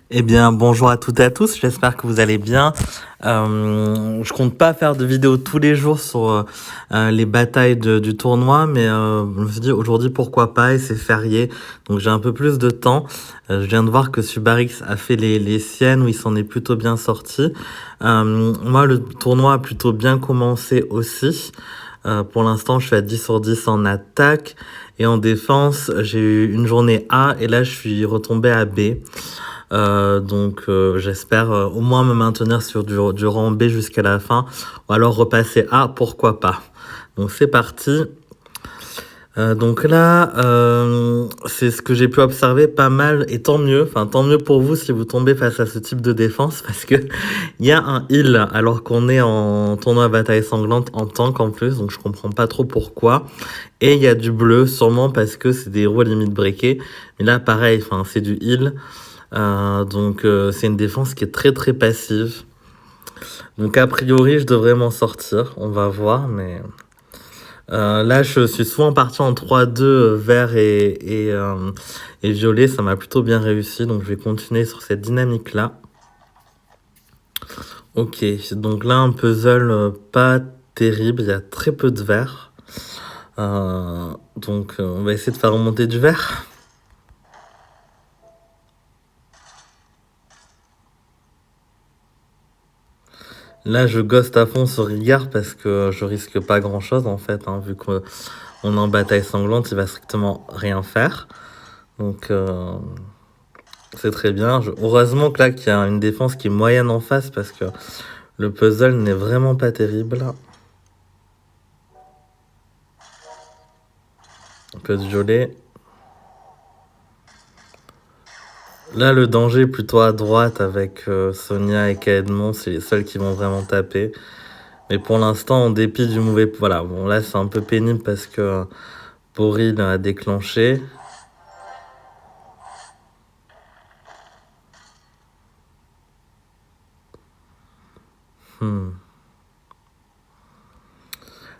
Eh bien, bonjour à toutes et à tous, j'espère que vous allez bien. Je compte pas faire de vidéos tous les jours sur les batailles du tournoi, mais je me suis dit aujourd'hui pourquoi pas, et c'est férié, donc j'ai un peu plus de temps. Je viens de voir que Subarix a fait les siennes, où il s'en est plutôt bien sorti. Moi, le tournoi a plutôt bien commencé aussi. Pour l'instant, je suis à 10 sur 10 en attaque, et en défense, j'ai eu une journée A, et là je suis retombé à B. Donc j'espère au moins me maintenir sur du rang B jusqu'à la fin, ou alors repasser A, pourquoi pas. Donc c'est parti. Donc là, c'est ce que j'ai pu observer pas mal, et tant mieux, enfin tant mieux pour vous si vous tombez face à ce type de défense, parce que il y a un heal alors qu'on est en tournoi à bataille sanglante en tank en plus, donc je comprends pas trop pourquoi. Et il y a du bleu, sûrement parce que c'est des héros limite breakés, mais là pareil, enfin c'est du heal. Donc c'est une défense qui est très très passive. Donc a priori je devrais m'en sortir, on va voir, mais là je suis souvent parti en 3-2 vert et violet, ça m'a plutôt bien réussi, donc je vais continuer sur cette dynamique là. Ok, donc là un puzzle pas terrible, il y a très peu de vert. Donc on va essayer de faire remonter du vert. Là, je ghost à fond sur Rigard parce que je risque pas grand chose en fait, hein, vu qu'on est en bataille sanglante, il va strictement rien faire. Donc c'est très bien. Heureusement que là, qu'il y a une défense qui est moyenne en face parce que le puzzle n'est vraiment pas terrible. Un peu de violet. Là, le danger est plutôt à droite avec Sonia et Kaedmon, c'est les seuls qui vont vraiment taper. Mais pour l'instant, en dépit du mauvais... Voilà, bon là c'est un peu pénible parce que Boril a déclenché.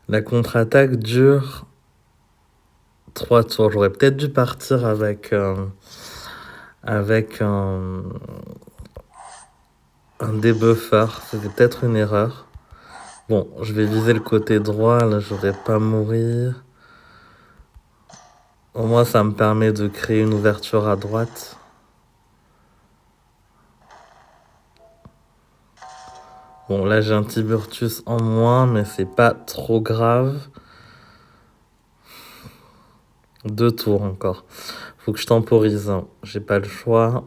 La contre-attaque dure 3 tours. J'aurais peut-être dû partir avec un débuffer. C'était peut-être une erreur. Bon, je vais viser le côté droit. Là, je vais pas mourir. Au moins, ça me permet de créer une ouverture à droite. Bon, là, j'ai un Tiburtus en moins, mais c'est pas trop grave. 2 tours encore. Faut que je temporise. J'ai pas le choix.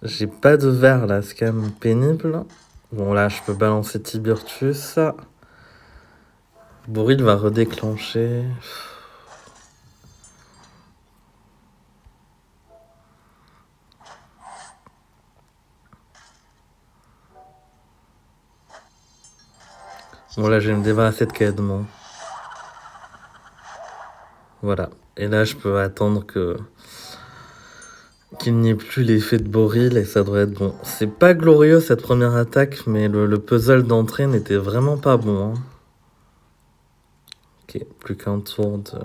J'ai pas de vert là, c'est quand même pénible. Bon, là, je peux balancer Tiburtus. Boril va redéclencher. Bon, là, je vais me débarrasser de Caedmon. Voilà. Et là, je peux attendre qu'il n'y ait plus l'effet de Boril et ça devrait être bon. C'est pas glorieux cette première attaque, mais le puzzle d'entrée n'était vraiment pas bon. Hein. Ok, plus qu'un tour de...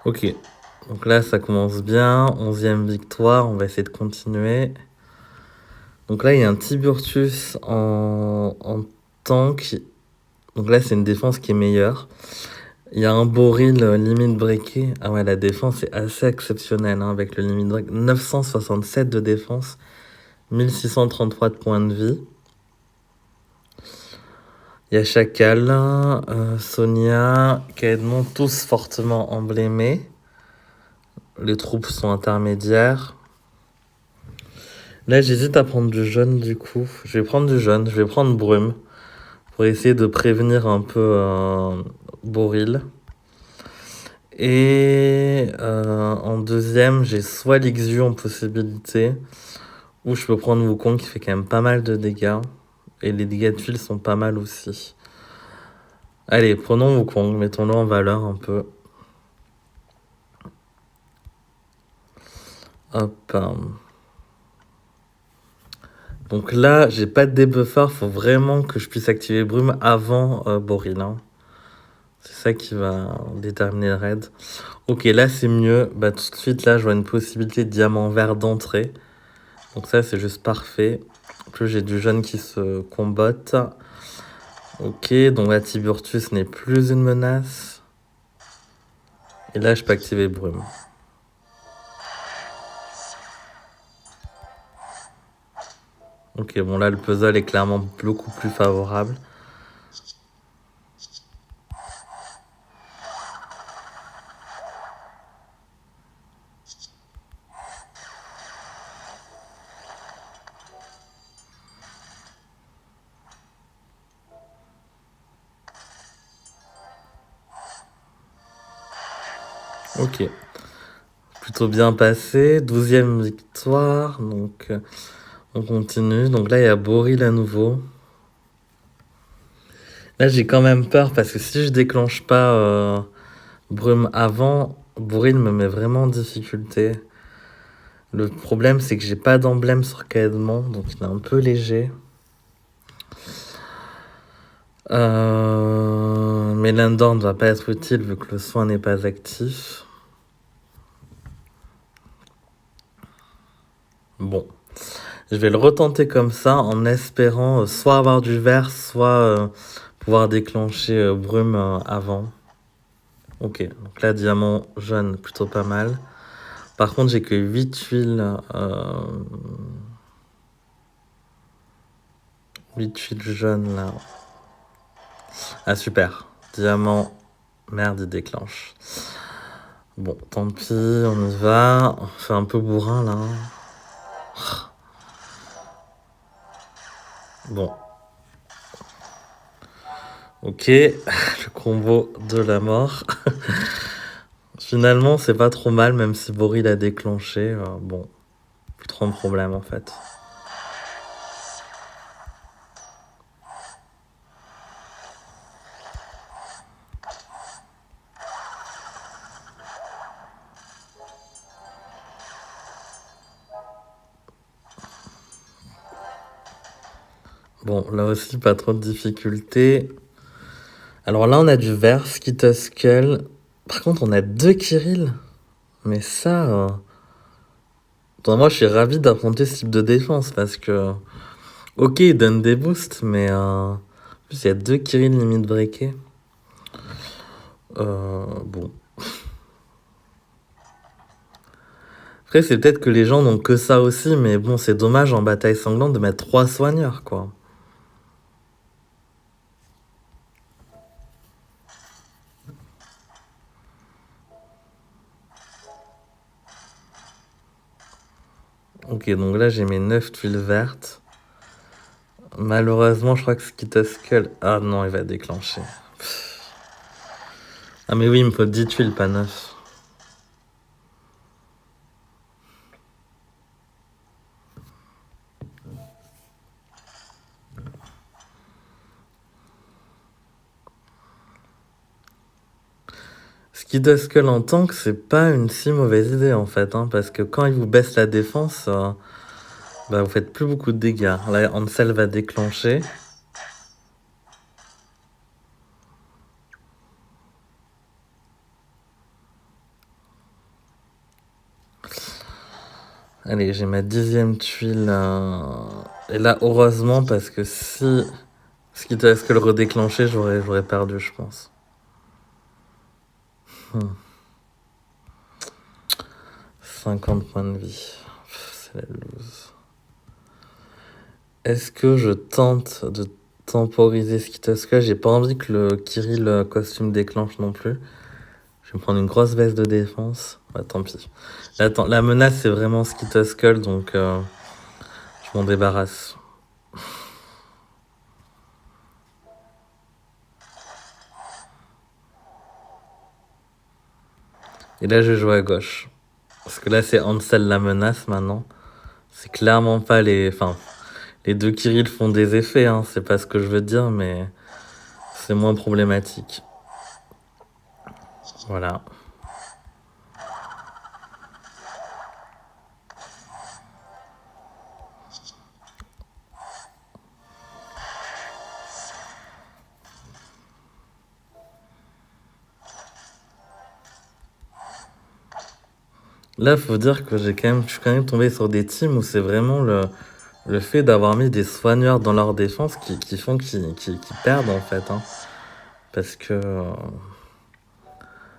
Ok, donc là ça commence bien, 11e victoire, on va essayer de continuer. Donc là il y a un Tiburtus en tank, donc là c'est une défense qui est meilleure. Il y a un Boril limite breaké, ah ouais la défense est assez exceptionnelle hein, avec le limite break, 967 de défense, 1633 de points de vie. Il y a Chacal, Sonia, Caedmon, tous fortement emblémés. Les troupes sont intermédiaires. Là, j'hésite à prendre du jaune du coup. Je vais prendre du jaune, je vais prendre brume pour essayer de prévenir un peu Boril. Et en deuxième, j'ai soit l'Ixu en possibilité, ou je peux prendre Wukong qui fait quand même pas mal de dégâts. Et les dégâts de fil sont pas mal aussi. Allez, prenons Wukong, mettons-le en valeur un peu. Hop. Donc là, j'ai pas de débuffer, faut vraiment que je puisse activer Brume avant Boril. Hein. C'est ça qui va déterminer le raid. Ok, là c'est mieux. Bah tout de suite, là, je vois une possibilité de diamant vert d'entrée. Donc ça, c'est juste parfait. En plus, j'ai du jaune qui se combotte. Ok, donc la Tiburtus n'est plus une menace. Et là, je peux activer Brume. Ok, bon là, le puzzle est clairement beaucoup plus favorable. Ok. Plutôt bien passé. 12e victoire. Donc, on continue. Donc là, il y a Boril à nouveau. Là, j'ai quand même peur parce que si je déclenche pas Brume avant, Boril me met vraiment en difficulté. Le problème, c'est que j'ai pas d'emblème sur Caedmon, donc il est un peu léger. Mais l'Endor ne va pas être utile vu que le soin n'est pas actif. Bon. Je vais le retenter comme ça en espérant soit avoir du vert, soit pouvoir déclencher Brume avant. Ok, donc là, diamant jaune, plutôt pas mal. Par contre, j'ai que 8 tuiles. 8 tuiles jaunes là. Ah, super. Diamant. Merde, il déclenche. Bon, tant pis, on y va. On fait un peu bourrin là. Bon. Ok, le combo de la mort. Finalement, c'est pas trop mal, même si Boril a déclenché. Bon, plus trop de problème en fait. Bon, là aussi, pas trop de difficultés. Alors là, on a du vert, Skitoskull. Par contre, on a 2 Kirill. Mais ça... moi, je suis ravi d'affronter ce type de défense parce que... Ok, il donne des boosts, mais... En plus, il y a 2 Kirill limite breakés. Bon. Après, c'est peut-être que les gens n'ont que ça aussi, mais bon, c'est dommage en bataille sanglante de mettre 3 soigneurs, quoi. Ok, donc là, j'ai mes 9 tuiles vertes. Malheureusement, je crois que Skitoskull... Ah non, il va déclencher. Ah mais oui, il me faut 10 tuiles, pas 9. Skitoskull en tank, c'est pas une si mauvaise idée en fait, hein, parce que quand il vous baisse la défense, bah, vous faites plus beaucoup de dégâts. Là, Ansel va déclencher. Allez, j'ai ma 10e tuile. Et là, heureusement, parce que si Skitoskull redéclenchait, j'aurais perdu, je pense. 50 points de vie. C'est la loose. Est-ce que je tente de temporiser Skitoskull? J'ai pas envie que le Kirill costume déclenche non plus. Je vais me prendre une grosse veste de défense. Bah, tant pis. Attends, la menace, c'est vraiment Skitoskull, donc je m'en débarrasse. Et là, je joue à gauche. Parce que là, c'est Ansel la menace maintenant. C'est clairement pas les... Enfin, les 2 Kirill font des effets, hein. C'est pas ce que je veux dire, mais c'est moins problématique. Voilà. Là, faut dire que je suis quand même tombé sur des teams où c'est vraiment le fait d'avoir mis des soigneurs dans leur défense qui font qu'ils perdent en fait, hein. Parce que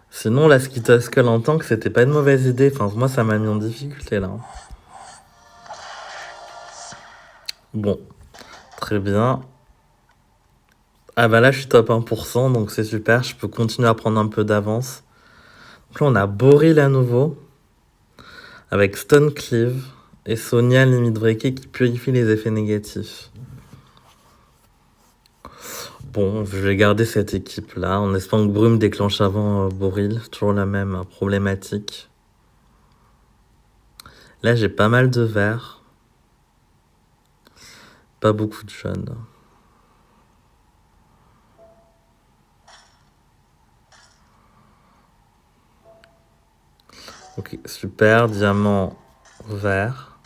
sinon, la Skita Skull en tank, c'était pas une mauvaise idée. Enfin, moi, ça m'a mis en difficulté là, hein. Bon, très bien. Ah bah là, je suis top 1%, donc c'est super. Je peux continuer à prendre un peu d'avance. Donc là, on a Boril à nouveau, avec Stone Cleave et Sonia limite breakée qui purifie les effets négatifs. Bon, je vais garder cette équipe-là, en espérant que Brume déclenche avant Boril. Toujours la même problématique. Là, j'ai pas mal de verts. Pas beaucoup de jaunes. Ok, super, diamant vert.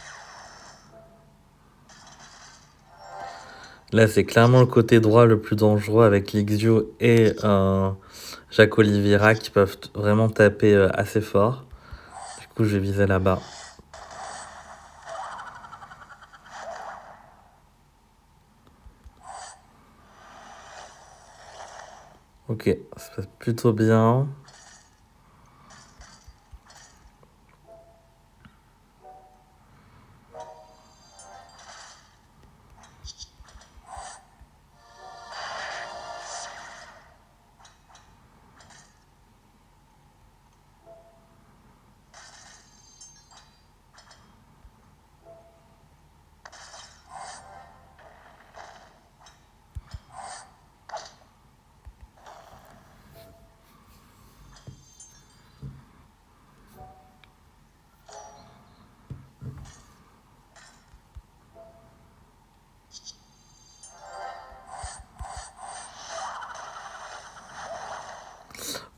Là, c'est clairement le côté droit le plus dangereux avec Lixio et Jacques Oliveira qui peuvent vraiment taper assez fort. Du coup, je vais viser là-bas. Ok, ça se passe plutôt bien.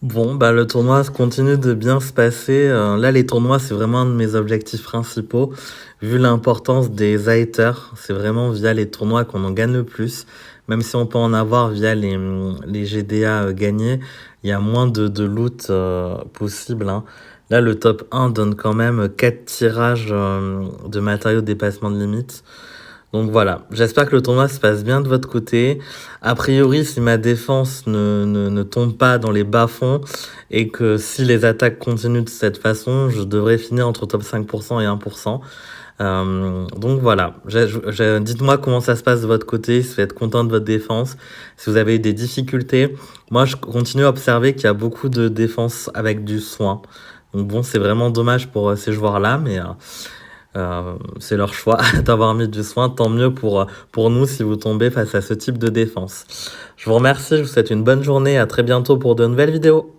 Bon, bah le tournoi continue de bien se passer. Là, les tournois, c'est vraiment un de mes objectifs principaux. Vu l'importance des haters, c'est vraiment via les tournois qu'on en gagne le plus. Même si on peut en avoir via les GDA gagnés, il y a moins de loot possible, hein. Là, le top 1 donne quand même 4 tirages de matériaux de dépassement de limite. Donc voilà, j'espère que le tournoi se passe bien de votre côté. A priori, si ma défense ne tombe pas dans les bas-fonds et que si les attaques continuent de cette façon, je devrais finir entre top 5% et 1%. Donc voilà, dites-moi comment ça se passe de votre côté, si vous êtes content de votre défense, si vous avez eu des difficultés. Moi, je continue à observer qu'il y a beaucoup de défense avec du soin. Donc bon, c'est vraiment dommage pour ces joueurs-là, mais c'est leur choix d'avoir mis du soin. Tant mieux pour nous si vous tombez face à ce type de défense. Je vous remercie, je vous souhaite une bonne journée. À très bientôt pour de nouvelles vidéos.